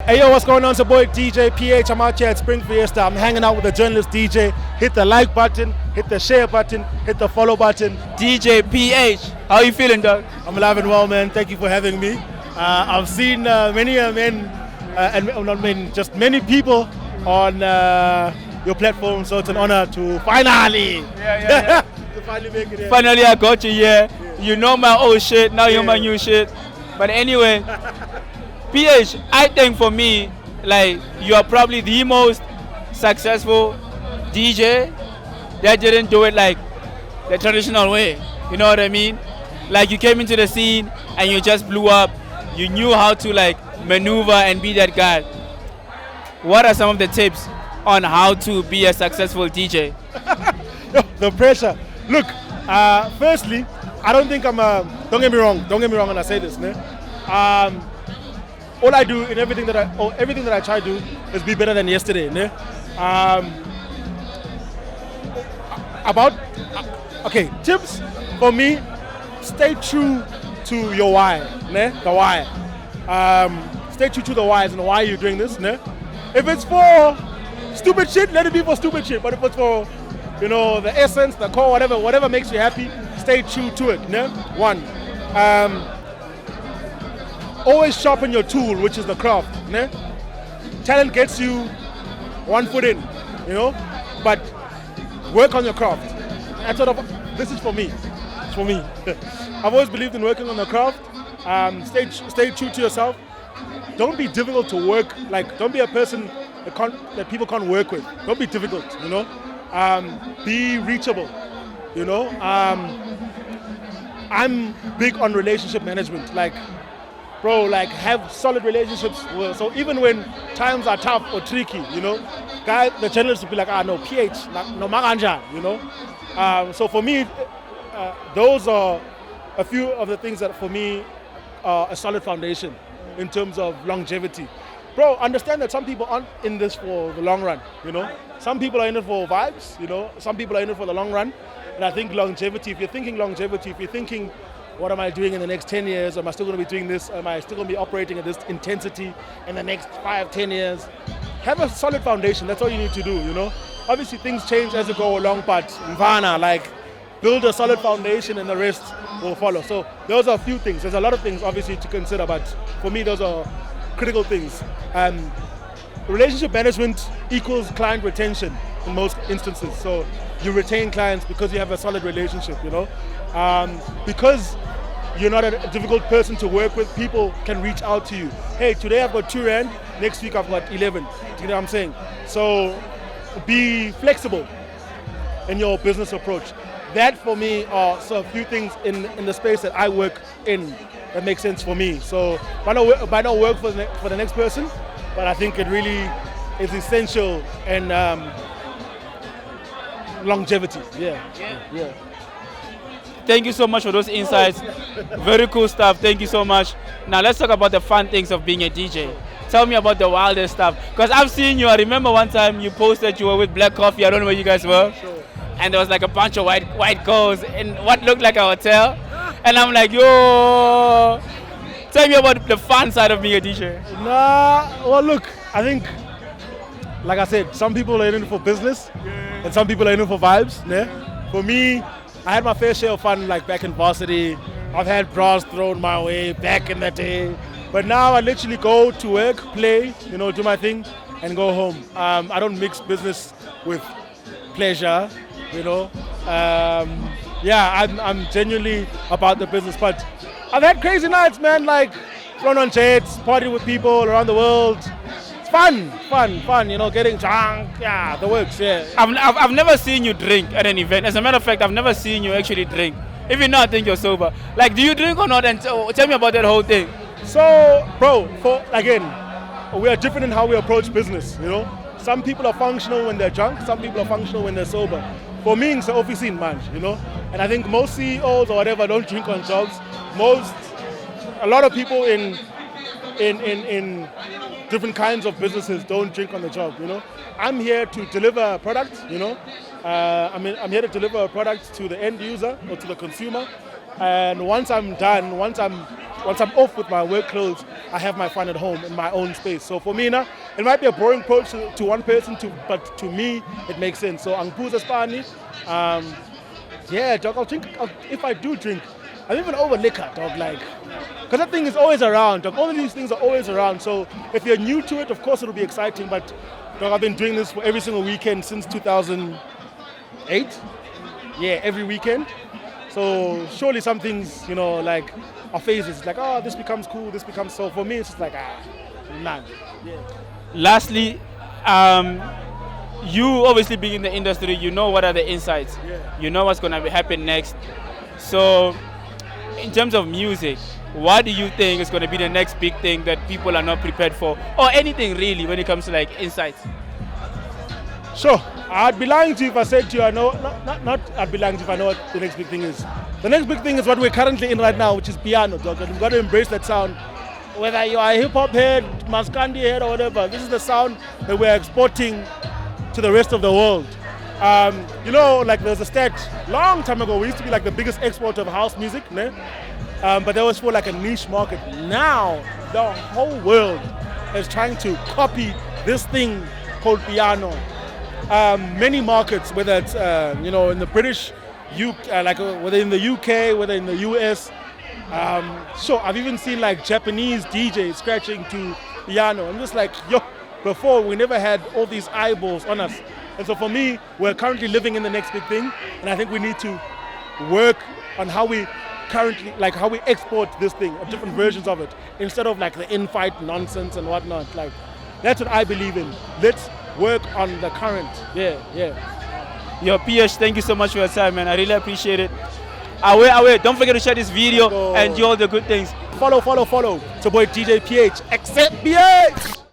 Hey yo, what's going on? It's your boy DJ PH. I'm out here at Spring Fiesta. I'm hanging out with the journalist DJ. Hit the like button, hit the share button, hit the follow button. DJ PH, how you feeling, dog? I'm alive and well, man. Thank you for having me. I've seen many men, and not men, just many people on your platform. So it's an honor to finally, to finally make it here. Finally, I got you here. Yeah. You know my old shit. Now you're my new shit. But anyway. PH, I think for me, like, you are probably the most successful DJ that didn't do it like the traditional way. You know what I mean? Like, you came into the scene and you just blew up. You knew how to like maneuver and be that guy. What are some of the tips on how to be a successful DJ? The pressure. Look, firstly, I don't think I'm don't get me wrong when I say this, ne? All I do in everything that I try to do is be better than yesterday. Ne? Tips for me: stay true to your why. Ne? The why. Stay true to the whys and why you're doing this. Ne? If it's for stupid shit, let it be for stupid shit. But if it's for, the essence, the core, whatever makes you happy, stay true to it. Ne? One. Always sharpen your tool, which is the craft. Ne? Talent gets you one foot in, but work on your craft. This is for me. It's for me. I've always believed in working on the craft. Stay true to yourself. Don't be difficult to work. Like, don't be a person that people can't work with. Don't be difficult. Be reachable. I'm big on relationship management. Have solid relationships. So even when times are tough or tricky, the journalists will be like, no, PH, no maganja, So for me, those are a few of the things that for me are a solid foundation in terms of longevity. Bro, understand that some people aren't in this for the long run, Some people are in it for vibes, Some people are in it for the long run. And I think longevity, if you're thinking, what am I doing in the next 10 years? Am I still going to be doing this? Am I still going to be operating at this intensity in the next 5-10 years? Have a solid foundation. That's all you need to do, Obviously, things change as you go along, but Mvana, build a solid foundation and the rest will follow. So those are a few things. There's a lot of things, obviously, to consider, but for me, those are critical things. Relationship management equals client retention in most instances. So you retain clients because you have a solid relationship, because you're not a difficult person to work with, people can reach out to you. Hey, today I've got 2 rand, next week I've got 11. Do you know what I'm saying? So be flexible in your business approach. That for me are a few things in the space that I work in that makes sense for me. So might not work for the next person, but I think it really is essential and longevity. Yeah. Thank you so much for those insights. Very cool stuff. Thank you so much. Now let's talk about the fun things of being a DJ. Tell me about the wildest stuff. Because I've seen you. I remember one time you posted you were with Black Coffee. I don't know where you guys were. Sure. And there was like a bunch of white girls in what looked like a hotel. And I'm like, yo. Tell me about the fun side of being a DJ. Well, look, I think, like I said, some people are in it for business and some people are in it for vibes. Yeah? For me, I had my fair share of fun back in varsity. I've had bras thrown my way back in the day. But now I literally go to work, play, do my thing and go home. I don't mix business with pleasure, I'm genuinely about the business. But I've had crazy nights, man, thrown on jets, party with people around the world. It's fun, getting drunk, the works, yeah. I've never seen you drink at an event. As a matter of fact, I've never seen you actually drink. If you're not, I think you're sober. Do you drink or not? And tell me about that whole thing. So, bro, we are different in how we approach business, Some people are functional when they're drunk, some people are functional when they're sober. For me, it's the office scene, man, And I think most CEOs or whatever don't drink on jobs. A lot of people in different kinds of businesses don't drink on the job, I'm here to deliver a product, I'm here to deliver a product to the end user or to the consumer. And once I'm done, once I'm once I'm off with my work clothes, I have my fun at home in my own space. So for me now, it might be a boring approach to one person, but to me, it makes sense. So Angpuza Spani, yeah, dog, if I do drink, I'm even over liquor, dog, like, because that thing is always around, dog. All of these things are always around. So if you're new to it, of course it'll be exciting, but dog, I've been doing this for every single weekend since 2008. Yeah, every weekend. So surely some things, like, are phases. It's like, oh, this becomes cool, this becomes so. For me, it's just like, man. Yeah. Lastly, you obviously being in the industry, you know what are the insights. Yeah. You know what's going to happen next. So in terms of music, what do you think is going to be the next big thing that people are not prepared for? Or anything really when it comes to like insights? Sure. I'd be lying to you if I said to you I know, not I'd be lying to you if I know what the next big thing is. The next big thing is what we're currently in right now, which is piano, dog. And we've got to embrace that sound. Whether you are a hip-hop head, Maskandi head or whatever, this is the sound that we're exporting to the rest of the world. Like there's a stat long time ago, we used to be like the biggest exporter of house music, né? But that was for like a niche market. Now the whole world is trying to copy this thing called piano. Many markets, whether it's in the British, whether in the UK, whether in the US. Sure, I've even seen like Japanese DJs scratching to piano. I'm just like, before we never had all these eyeballs on us. And so for me, we're currently living in the next big thing, and I think we need to work on how we export this thing, or different versions of it, instead of like the in-fight nonsense and whatnot. Like, that's what I believe in. Let's work on the current. Yeah. Yo, PH, thank you so much for your time, man. I really appreciate it. Away. Don't forget to share this video and do all the good things. Follow. It's your boy DJ PH. Accept PH!